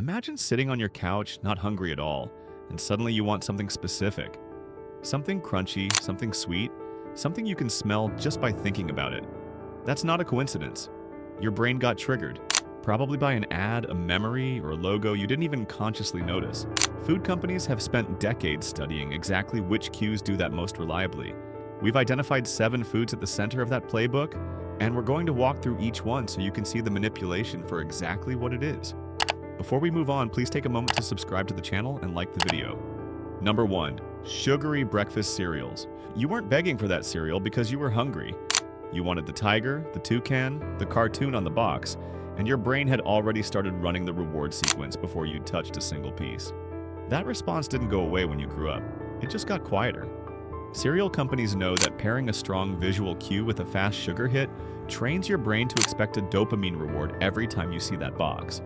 Imagine sitting on your couch, not hungry at all, and suddenly you want something specific. Something crunchy, something sweet, something you can smell just by thinking about it. That's not a coincidence. Your brain got triggered, probably by an ad, a memory, or a logo you didn't even consciously notice. Food companies have spent decades studying exactly which cues do that most reliably. We've identified 7 foods at the center of that playbook, and we're going to walk through each one so you can see the manipulation for exactly what it is. Before we move on, please take a moment to subscribe to the channel and like the video. Number 1. Sugary breakfast cereals. You weren't begging for that cereal because you were hungry. You wanted the tiger, the toucan, the cartoon on the box, and your brain had already started running the reward sequence before you touched a single piece. That response didn't go away when you grew up. It just got quieter. Cereal companies know that pairing a strong visual cue with a fast sugar hit trains your brain to expect a dopamine reward every time you see that box.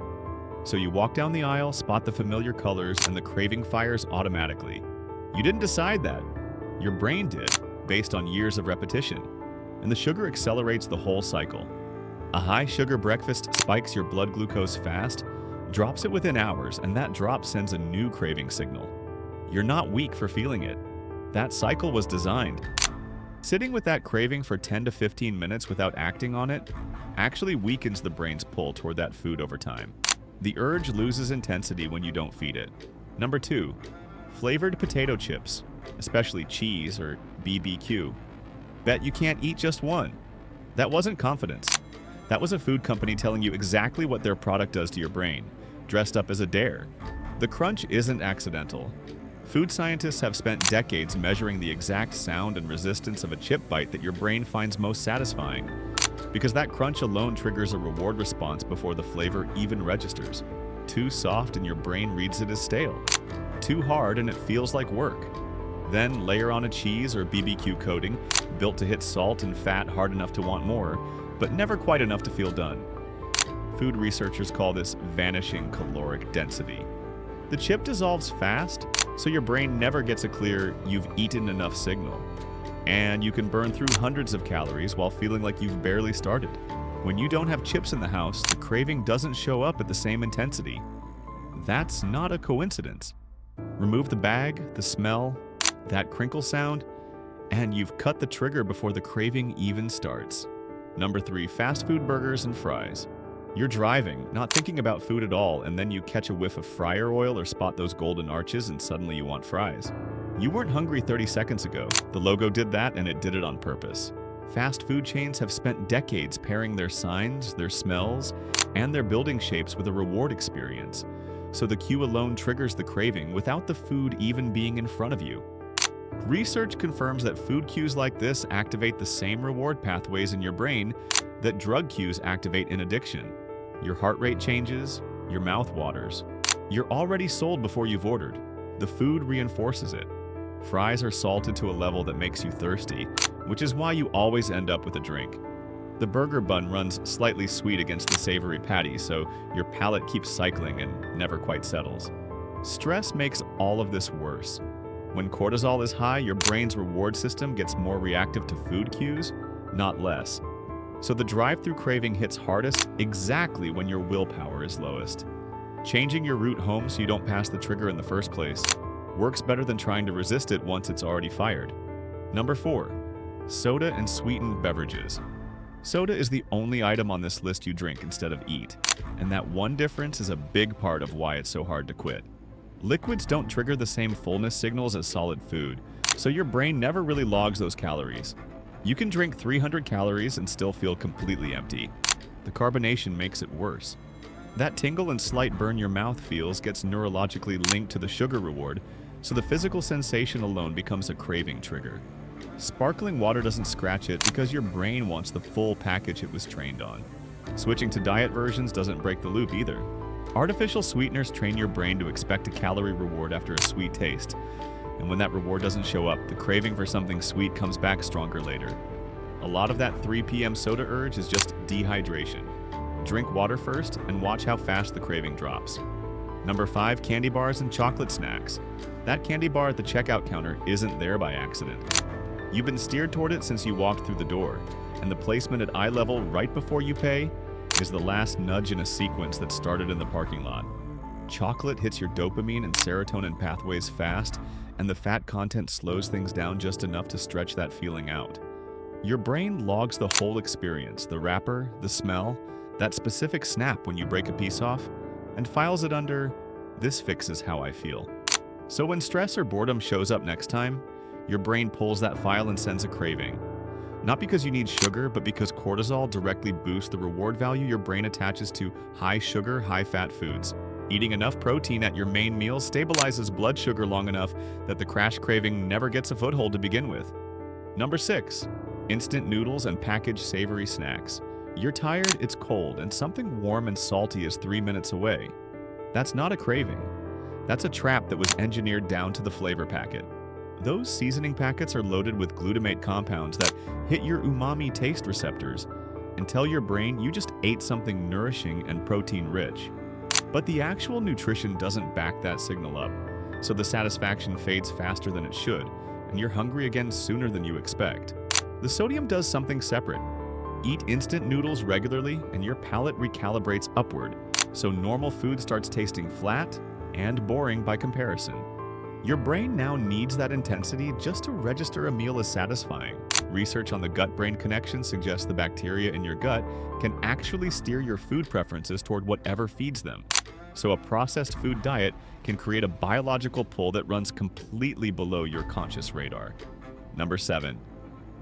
So you walk down the aisle, spot the familiar colors, and the craving fires automatically. You didn't decide that. Your brain did, based on years of repetition. And the sugar accelerates the whole cycle. A high sugar breakfast spikes your blood glucose fast, drops it within hours, and that drop sends a new craving signal. You're not weak for feeling it. That cycle was designed. Sitting with that craving for 10 to 15 minutes without acting on it actually weakens the brain's pull toward that food over time. The urge loses intensity when you don't feed it. Number 2. Flavored potato chips, especially cheese or BBQ. Bet you can't eat just one. That wasn't confidence. That was a food company telling you exactly what their product does to your brain, dressed up as a dare. The crunch isn't accidental. Food scientists have spent decades measuring the exact sound and resistance of a chip bite that your brain finds most satisfying, because that crunch alone triggers a reward response before the flavor even registers. Too soft and your brain reads it as stale. Too hard and it feels like work. Then layer on a cheese or BBQ coating, built to hit salt and fat hard enough to want more, but never quite enough to feel done. Food researchers call this vanishing caloric density. The chip dissolves fast, so your brain never gets a clear "you've eaten enough" signal. And you can burn through hundreds of calories while feeling like you've barely started. When you don't have chips in the house, the craving doesn't show up at the same intensity. That's not a coincidence. Remove the bag, the smell, that crinkle sound, and you've cut the trigger before the craving even starts. Number 3. Fast food burgers and fries. You're driving, not thinking about food at all, and then you catch a whiff of fryer oil or spot those golden arches and suddenly you want fries. You weren't hungry 30 seconds ago. The logo did that, and it did it on purpose. Fast food chains have spent decades pairing their signs, their smells, and their building shapes with a reward experience. So the cue alone triggers the craving without the food even being in front of you. Research confirms that food cues like this activate the same reward pathways in your brain that drug cues activate in addiction. Your heart rate changes, your mouth waters. You're already sold before you've ordered. The food reinforces it. Fries are salted to a level that makes you thirsty, which is why you always end up with a drink. The burger bun runs slightly sweet against the savory patty, so your palate keeps cycling and never quite settles. Stress makes all of this worse. When cortisol is high, your brain's reward system gets more reactive to food cues, not less. So the drive-through craving hits hardest exactly when your willpower is lowest. Changing your route home so you don't pass the trigger in the first place works better than trying to resist it once it's already fired. Number 4. Soda and sweetened beverages. Soda is the only item on this list you drink instead of eat, and that one difference is a big part of why it's so hard to quit. Liquids don't trigger the same fullness signals as solid food, so your brain never really logs those calories. You can drink 300 calories and still feel completely empty. The carbonation makes it worse. That tingle and slight burn your mouth feels gets neurologically linked to the sugar reward, so the physical sensation alone becomes a craving trigger. Sparkling water doesn't scratch it because your brain wants the full package it was trained on. Switching to diet versions doesn't break the loop either. Artificial sweeteners train your brain to expect a calorie reward after a sweet taste. And when that reward doesn't show up, the craving for something sweet comes back stronger later. A lot of that 3 p.m. soda urge is just dehydration. Drink water first and watch how fast the craving drops. Number 5. Candy bars and chocolate snacks. That candy bar at the checkout counter isn't there by accident. You've been steered toward it since you walked through the door, and the placement at eye level right before you pay is the last nudge in a sequence that started in the parking lot. chocolate hits your dopamine and serotonin pathways fast, and the fat content slows things down just enough to stretch that feeling out. Your brain logs the whole experience, the wrapper, the smell, that specific snap when you break a piece off, and files it under, "This fixes how I feel." So when stress or boredom shows up next time, your brain pulls that file and sends a craving. Not because you need sugar, but because cortisol directly boosts the reward value your brain attaches to high sugar, high fat foods. Eating enough protein at your main meal stabilizes blood sugar long enough that the crash craving never gets a foothold to begin with. Number 6. Instant noodles and packaged savory snacks. You're tired, it's cold, and something warm and salty is 3 minutes away. That's not a craving. That's a trap that was engineered down to the flavor packet. Those seasoning packets are loaded with glutamate compounds that hit your umami taste receptors and tell your brain you just ate something nourishing and protein-rich. But the actual nutrition doesn't back that signal up, so the satisfaction fades faster than it should, and you're hungry again sooner than you expect. The sodium does something separate. Eat instant noodles regularly and your palate recalibrates upward, so normal food starts tasting flat and boring by comparison. Your brain now needs that intensity just to register a meal as satisfying. Research on the gut-brain connection suggests the bacteria in your gut can actually steer your food preferences toward whatever feeds them. So a processed food diet can create a biological pull that runs completely below your conscious radar. Number 7.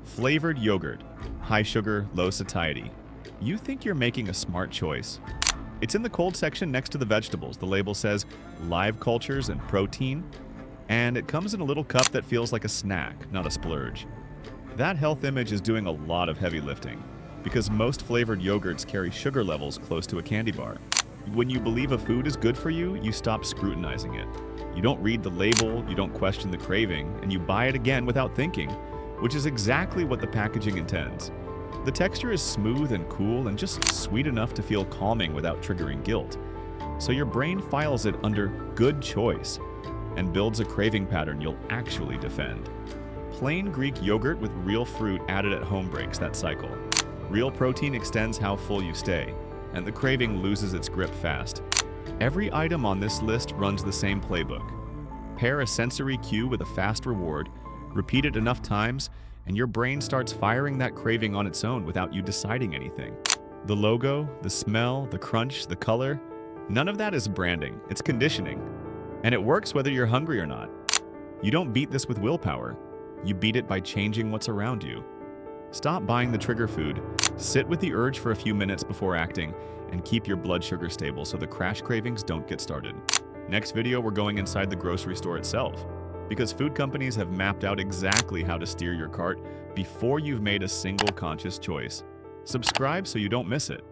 Flavored yogurt. High sugar, low satiety. You think you're making a smart choice. It's in the cold section next to the vegetables. The label says live cultures and protein, and it comes in a little cup that feels like a snack, not a splurge. That health image is doing a lot of heavy lifting, because most flavored yogurts carry sugar levels close to a candy bar. When you believe a food is good for you, you stop scrutinizing it. You don't read the label, you don't question the craving, and you buy it again without thinking, which is exactly what the packaging intends. The texture is smooth and cool and just sweet enough to feel calming without triggering guilt. So your brain files it under good choice and builds a craving pattern you'll actually defend. Plain Greek yogurt with real fruit added at home breaks that cycle. Real protein extends how full you stay, and the craving loses its grip fast. Every item on this list runs the same playbook. Pair a sensory cue with a fast reward, repeat it enough times, and your brain starts firing that craving on its own without you deciding anything. The logo, the smell, the crunch, the color, none of that is branding, it's conditioning. And it works whether you're hungry or not. You don't beat this with willpower. You beat it by changing what's around you. Stop buying the trigger food, sit with the urge for a few minutes before acting, and keep your blood sugar stable so the crash cravings don't get started. Next video, we're going inside the grocery store itself, because food companies have mapped out exactly how to steer your cart before you've made a single conscious choice. Subscribe so you don't miss it.